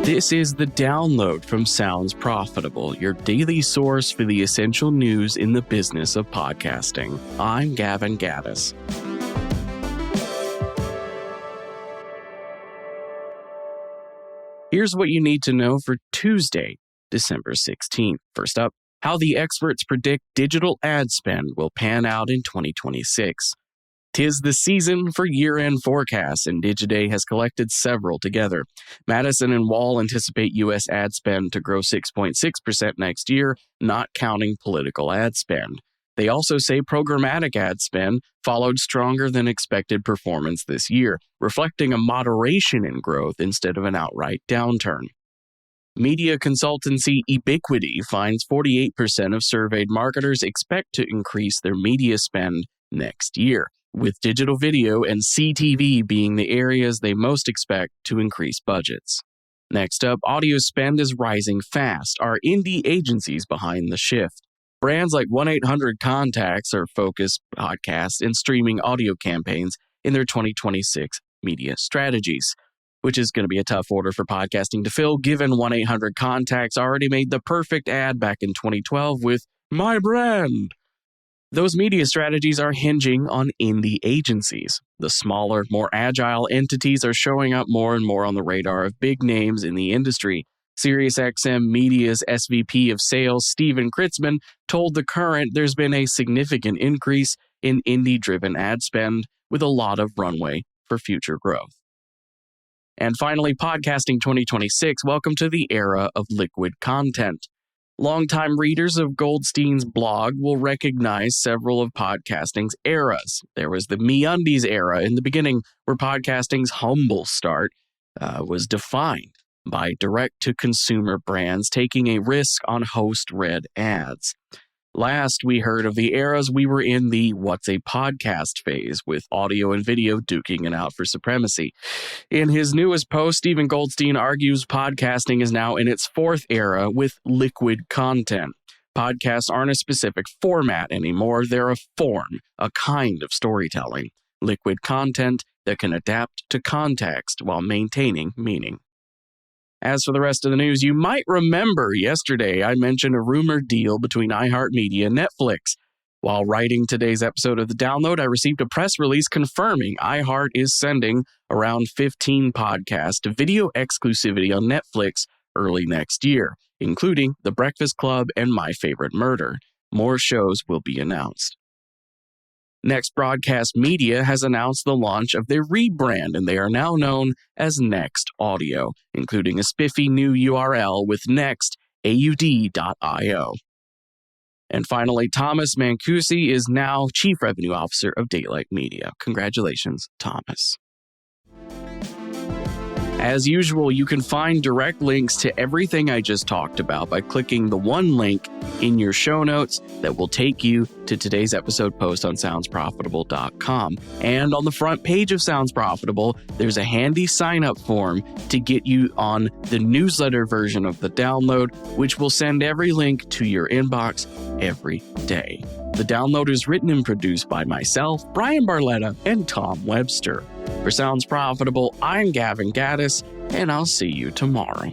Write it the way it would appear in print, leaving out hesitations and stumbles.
This is The Download from Sounds Profitable, your daily source for the essential news in the business of podcasting. I'm Gavin Gaddis. Here's what you need to know for Tuesday, December 16th. First up, how the experts predict digital ad spend will pan out in 2026. 'Tis the season for year-end forecasts, and Digiday has collected several together. Madison and Wall anticipate U.S. ad spend to grow 6.6% next year, not counting political ad spend. They also say programmatic ad spend followed stronger than expected performance this year, reflecting a moderation in growth instead of an outright downturn. Media consultancy Ebiquity finds 48% of surveyed marketers expect to increase their media spend next year, with digital video and CTV being the areas they most expect to increase budgets. Next up, audio spend is rising fast. Are indie agencies behind the shift? Brands like 1-800-CONTACTS are focused podcast and streaming audio campaigns in their 2026 media strategies, which is going to be a tough order for podcasting to fill, given 1-800-CONTACTS already made the perfect ad back in 2012 with My Brand. Those media strategies are hinging on indie agencies. The smaller, more agile entities are showing up more and more on the radar of big names in the industry. SiriusXM Media's SVP of Sales, Steven Kritzman, told The Current there's been a significant increase in indie-driven ad spend with a lot of runway for future growth. And finally, Podcasting 2026, welcome to the era of liquid content. Longtime readers of Goldstein's blog will recognize several of podcasting's eras. There was the MeUndies era in the beginning, where podcasting's humble start was defined by direct-to-consumer brands taking a risk on host-read ads. Last, we heard of the eras we were in the What's a Podcast phase, with audio and video duking it out for supremacy. In his newest post, Stephen Goldstein argues podcasting is now in its fourth era with liquid content. Podcasts aren't a specific format anymore, they're a form, a kind of storytelling. Liquid content that can adapt to context while maintaining meaning. As for the rest of the news, you might remember yesterday I mentioned a rumored deal between iHeartMedia and Netflix. While writing today's episode of The Download, I received a press release confirming iHeart is sending around 15 podcasts to video exclusivity on Netflix early next year, including The Breakfast Club and My Favorite Murder. More shows will be announced. Next Broadcast Media has announced the launch of their rebrand, and they are now known as Next Audio, including a spiffy new URL with nextaud.io. And finally, Thomas Mancusi is now Chief Revenue Officer of Daylight Media. Congratulations, Thomas. As usual, you can find direct links to everything I just talked about by clicking the one link in your show notes that will take you to today's episode post on soundsprofitable.com. And on the front page of Sounds Profitable, there's a handy sign-up form to get you on the newsletter version of The Download, which will send every link to your inbox every day. The Download is written and produced by myself, Brian Barletta, and Tom Webster. For Sounds Profitable, I'm Gavin Gaddis, and I'll see you tomorrow.